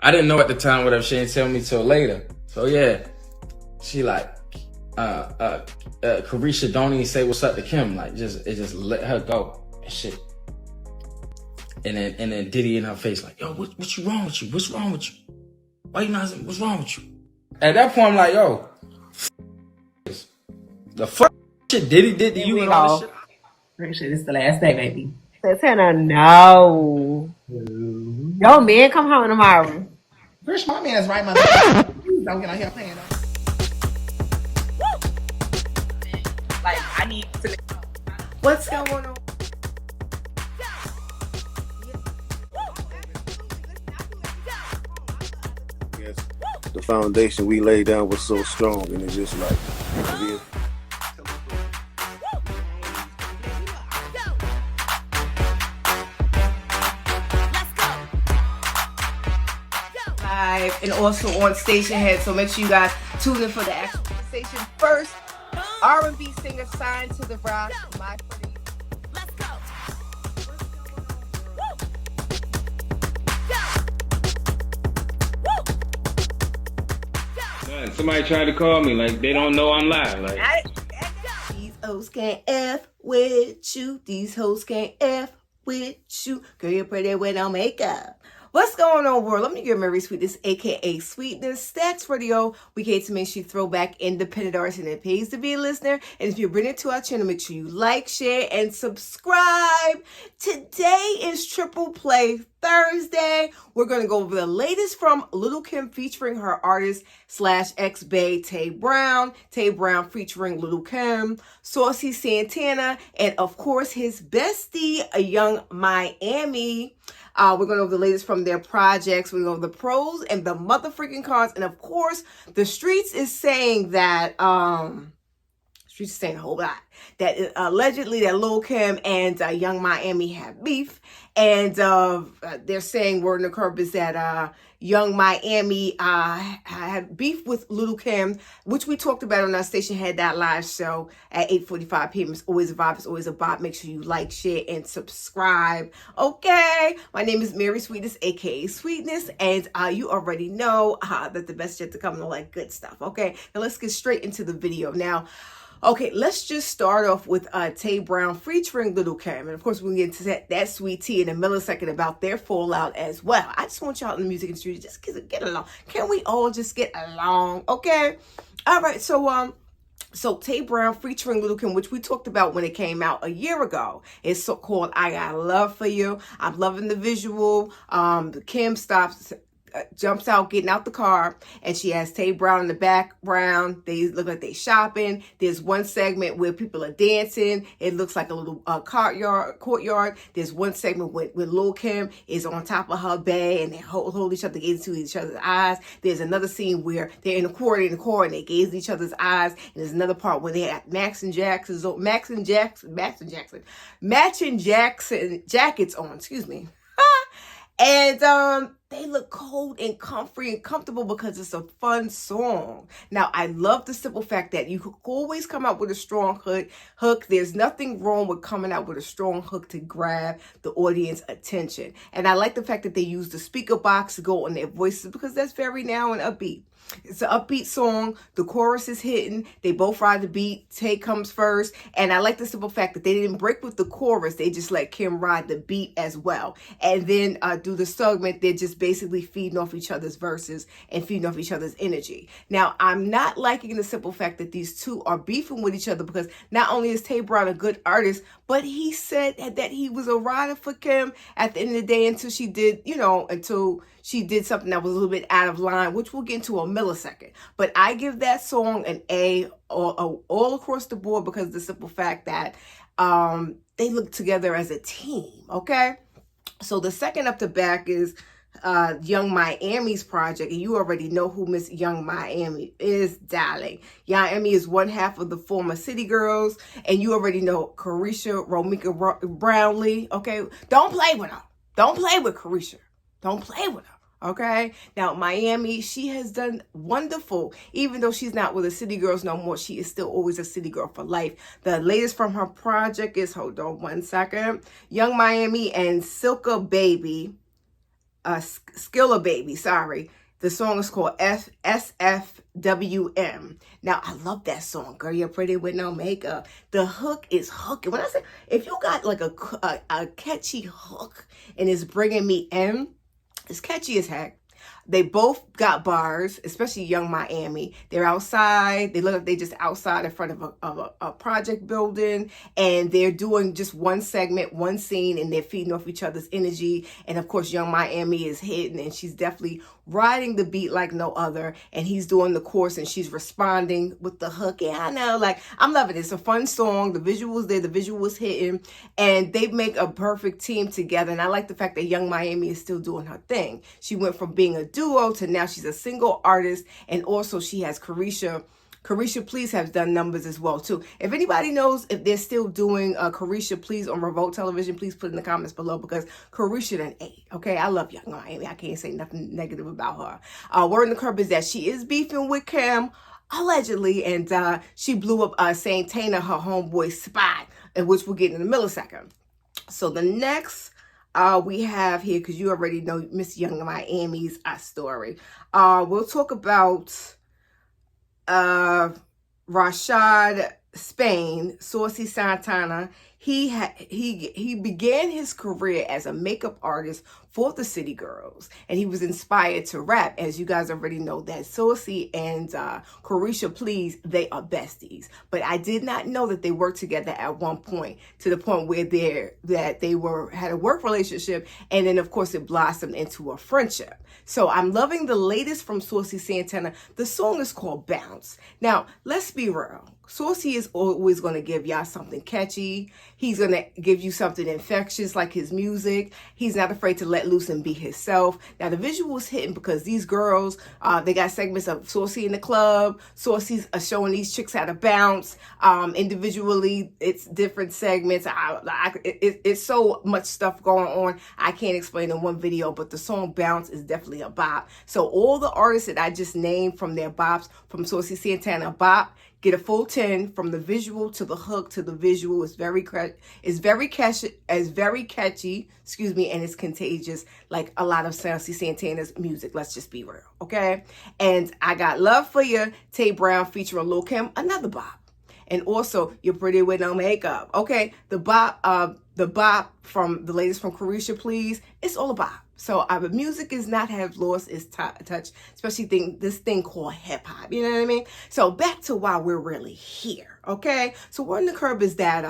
I didn't know at the time, whatever. She didn't tell me till later. So yeah, she like, Carisha don't even say what's up to Kim. Like, it just let her go and shit. And then Diddy in her face like, yo, what you wrong with you? What's wrong with you? Why you not? What's wrong with you? At that point, I'm like, yo, the fuck shit Diddy did to you and all this shit. Pretty sure this is the last day, baby. Santana, no. Yo, man, come home tomorrow. Chris, my man is right, motherfucker. Please don't get on here playing. Like, I need to. What's going on? Yes, the foundation we laid down was so strong, and it's just like, Live and also on Stationhead, so make sure you guys tune in for the actual station first. R&B singer signed to the rock, my pretty. Let's go. Somebody tried to call me, like they don't know I'm live. Like, these hoes can't F with you. These hoes can't F with you. Girl, you're pretty with no makeup. What's going on, world? Let me give Marysweetness, aka Sweetness, Stacks Radio. We came to make sure you throw back independent artists, and it pays to be a listener. And if you're bringing it to our channel, make sure you like, share, and subscribe. Today is Triple Play Thursday. We're going to go over the latest from Lilkim featuring her artist / ex-bae Tay Brown. Tay Brown featuring Lilkim, Saucy Santana, and of course his bestie, a Young Miami. We're going over the latest from their projects. We're going over the pros and the motherfucking cons. And of course, the streets is saying that, streets is saying a whole lot. That allegedly that Lilkim and Young Miami have beef. And they're saying word in the curb is that Young Miami had beef with Lilkim, which we talked about on our Stationhead.live show at 8:45 p.m. It's always a vibe. It's always a bop. Make sure you like, share, and subscribe. Okay. My name is Marysweetness, aka Sweetness, and you already know that the best yet to come and all that good stuff. Okay. Now let's get straight into the video. Now, okay, let's just start off with Tay Brown featuring Lilkim. And of course, we'll get into that sweet tea in a millisecond about their fallout as well. I just want y'all in the music industry to just get along. Can we all just get along? Okay? All right, so Tay Brown featuring Lilkim, which we talked about when it came out a year ago. It's so called I Got Love For You. I'm loving the visual. Kim jumps out, getting out the car, and she has Tay Brown in the background. They look like they shopping. There's one segment where people are dancing. It looks like a little courtyard. There's one segment where Lilkim is on top of her bed, and they hold each other, gaze into each other's eyes. There's another scene where they're in the car, and they gaze in each other's eyes. And there's another part where they have matching jackets on, excuse me. And they look cold and comfy and comfortable because it's a fun song. Now, I love the simple fact that you could always come out with a strong hook. There's nothing wrong with coming out with a strong hook to grab the audience attention. And I like the fact that they use the speaker box to go on their voices because that's very now and upbeat. It's an upbeat song. The chorus is hitting. They both ride the beat. Tay comes first. And I like the simple fact that they didn't break with the chorus. They just let Kim ride the beat as well. And then do the segment, they're just basically feeding off each other's verses and feeding off each other's energy. Now, I'm not liking the simple fact that these two are beefing with each other because not only is Tay Brown a good artist, but he said that he was a rider for Kim at the end of the day until she did, until she did something that was a little bit out of line, which we'll get into a millisecond. But I give that song an A all across the board because of the simple fact that they look together as a team, okay? So the second up the back is Young Miami's project, and you already know who Miss Young Miami is, darling. Young Miami is one half of the former City Girls, and you already know Carisha Romika Brownlee, okay? Don't play with her. Don't play with Carisha. Don't play with her. Okay, now Miami, she has done wonderful. Even though she's not with the City Girls no more, she is still always a City Girl for life. The latest from her project is, hold on one second, Young Miami and Silka Baby. Skilla Baby, sorry. The song is called SFWM. Now, I love that song, Girl, You're Pretty With No Makeup. The hook is hooking. When I say, if you got like a catchy hook and it's bringing me in, it's catchy as heck. They both got bars, especially Young Miami. They're outside. They look like they just outside in front of a project building, and they're doing just one segment, one scene, and they're feeding off each other's energy. And of course, Young Miami is hitting, and she's definitely riding the beat like no other. And he's doing the chorus, and she's responding with the hook. Yeah, I know. Like, I'm loving it. It's a fun song. The visuals there, the visuals hitting, and they make a perfect team together. And I like the fact that Young Miami is still doing her thing. She went from being a duo to now she's a single artist, and also she has Carisha. Carisha Please has done numbers as well too. If anybody knows if they're still doing Carisha Please on Revolt Television, please put in the comments below, because Carisha done ate. Okay, I love Young Miami. I can't say nothing negative about her. Word in the curb is that she is beefing with Kim, allegedly, and she blew up Santana, her homeboy spot, which we'll get in a millisecond. So the next we have here, because you already know Miss Young Miami's story. We'll talk about Rashad Spain, Saucy Santana. He began his career as a makeup artist for the City Girls, and he was inspired to rap. As you guys already know, that Saucy and Carisha Please, they are besties. But I did not know that they worked together at one point, to the point where they had a work relationship, and then of course it blossomed into a friendship. So I'm loving the latest from Saucy Santana. The song is called Bounce. Now, let's be real. Saucy is always going to give y'all something catchy. He's going to give you something infectious like his music. He's not afraid to let loose and be himself. Now, the visuals hitting, because these girls, they got segments of Saucy in the club. Saucy's showing these chicks how to bounce. Individually, it's different segments. It's so much stuff going on. I can't explain in one video, but the song Bounce is definitely a bop. So all the artists that I just named from their bops, from Saucy Santana, bop, get a full 10 from the visual to the hook to the visual. It's very catchy, excuse me, and it's contagious like a lot of Saucy Santana's music. Let's just be real, okay? And I Got Love For You, Tay Brown featuring Lilkim, another bop. And also You're Pretty With No Makeup, okay? The bop from the latest from Carisha Please, it's all a bop. So the music is not have lost its touch, especially this thing called hip hop. You know what I mean? So back to why we're really here, okay? So Word in the Curb is that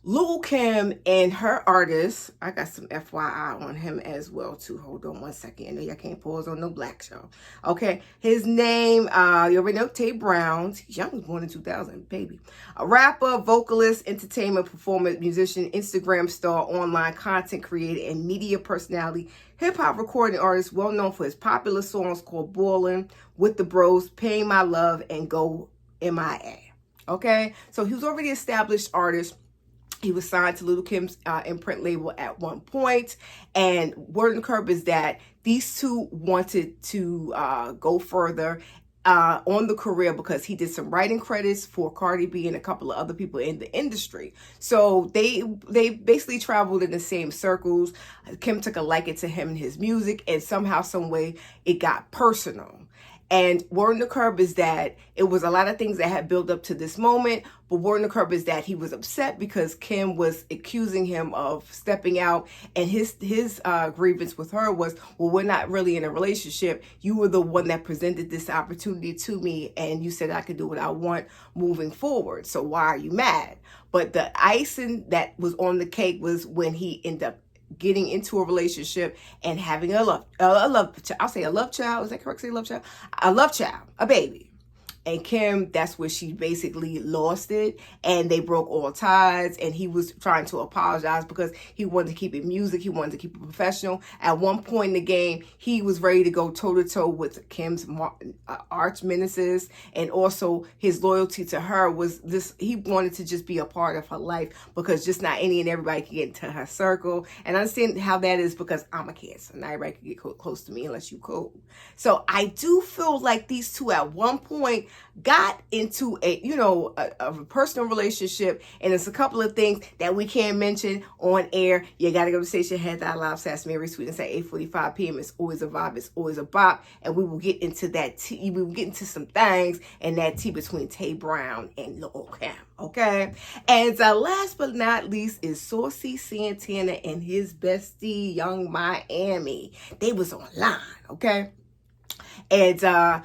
Lilkim and her artist, I got some FYI on him as well too. Hold on one second. I know y'all can't pause on no black show. Okay, his name, you already know, Tay Brown. He's young, was born in 2000, baby. A rapper, vocalist, entertainment performer, musician, Instagram star, online content creator, and media personality. Hip-hop recording artist, well known for his popular songs called Ballin', With the Bros, Paying My Love, and Go MIA. Okay, so he was already an established artist. He was signed to Lilkim's imprint label at one point. And Word in the Curb is that these two wanted to go further on the career, because he did some writing credits for Cardi B and a couple of other people in the industry. So they basically traveled in the same circles. Kim took a liking to him and his music, and somehow, some way, it got personal. And Word in the Curb is that it was a lot of things that had built up to this moment, but Word in the Curb is that he was upset because Kim was accusing him of stepping out, and his grievance with her was, well, we're not really in a relationship. You were the one that presented this opportunity to me, and you said I could do what I want moving forward. So why are you mad? But the icing that was on the cake was when he ended up getting into a relationship and having a love child. Is that correct? Say love child? A love child, a baby. And Kim, that's where she basically lost it, and they broke all ties, and he was trying to apologize because he wanted to keep it music, he wanted to keep it professional. At one point in the game, he was ready to go toe-to-toe with Kim's arch nemesis, and also his loyalty to her was this, he wanted to just be a part of her life, because just not any and everybody can get into her circle. And I understand how that is, because I'm a Cancer, not everybody can get close to me unless you cool. So I do feel like these two at one point got into a personal relationship, and it's a couple of things that we can't mention on air. You got to go to Stationhead.live / Marysweetness at 8:45 p.m. It's always a vibe. It's always a bop. And we will get into that tea. We will get into some things and that tea between Tay Brown and Lilkim. Okay. And last but not least is Saucy Santana and his bestie, Young Miami. They was online. Okay. And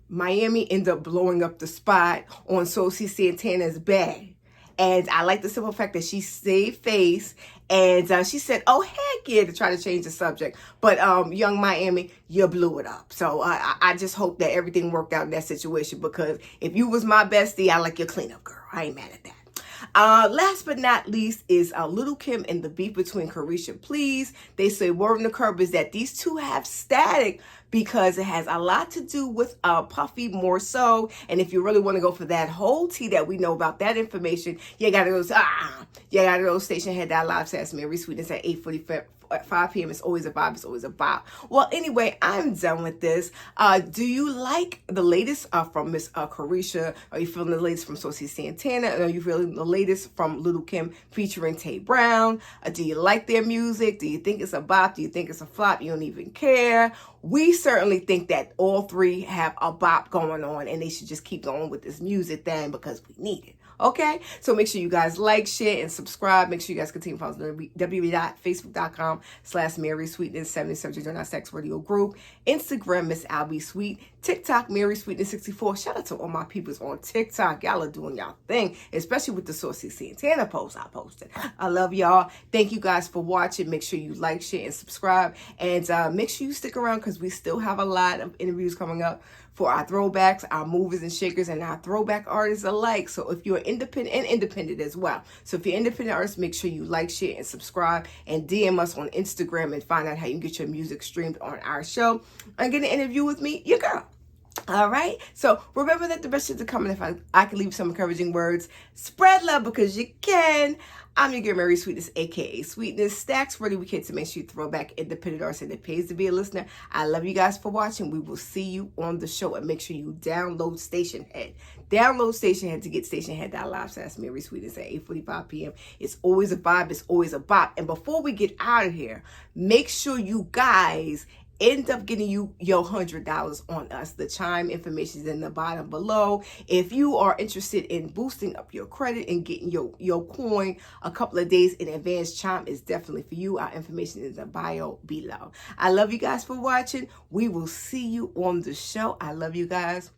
Miami ended up blowing up the spot on Saucy Santana's bed. And I like the simple fact that she saved face, and she said, oh, heck yeah, to try to change the subject. But Young Miami, you blew it up. So I just hope that everything worked out in that situation, because if you was my bestie, I like your cleanup girl. I ain't mad at that. Last but not least is Lilkim and the beef between Carisha Please. They say word on the curb is that these two have static because it has a lot to do with Puffy more so. And if you really want to go for that whole tea that we know about that information, you gotta go to Stationhead.live / Marysweetness at 8:45 p.m. It's always a vibe. It's always a bop. Well, anyway, I'm done with this. Do you like the latest from Miss Carisha? Are you feeling the latest from Saucy Santana? Are you feeling the latest from Lilkim featuring Tay Brown? Do you like their music? Do you think it's a bop? Do you think it's a flop? You don't even care? We certainly think that all three have a bop going on, and they should just keep going with this music thing because we need it. Okay, so make sure you guys like, share, and subscribe. Make sure you guys continue to follow www.facebook.com / Marysweetness 77 Join our sex radio group. Instagram, Miss Albie Sweet. TikTok, Marysweetness 64. Shout out to all my peoples on TikTok. Y'all are doing y'all thing, especially with the Saucy Santana post I posted. I love y'all. Thank you guys for watching. Make sure you like, share, and subscribe. And make sure you stick around because we still have a lot of interviews coming up for our throwbacks, our movers and shakers, and our throwback artists alike. So if you're independent as well. So if you're independent artists, make sure you like, share, and subscribe, and DM us on Instagram and find out how you can get your music streamed on our show and get an interview with me, your girl. All right. So remember that the best shit to come, and if I can leave some encouraging words, spread love because you can. I'm your girl, Marysweetness, aka Sweetness. Stacks ready. We came to make sure you throw back independent artists, and it pays to be a listener. I love you guys for watching. We will see you on the show, and make sure you download Stationhead. Download Stationhead to get Stationhead.live / Marysweetness at 8:45 p.m. It's always a vibe. It's always a bop. And before we get out of here, make sure you guys end up getting your $100 on us. The chime information is in the bottom below. If you are interested in boosting up your credit and getting your coin a couple of days in advance, chime is definitely for you. Our information is in the bio below. I love you guys for watching. We will see you on the show. I love you guys.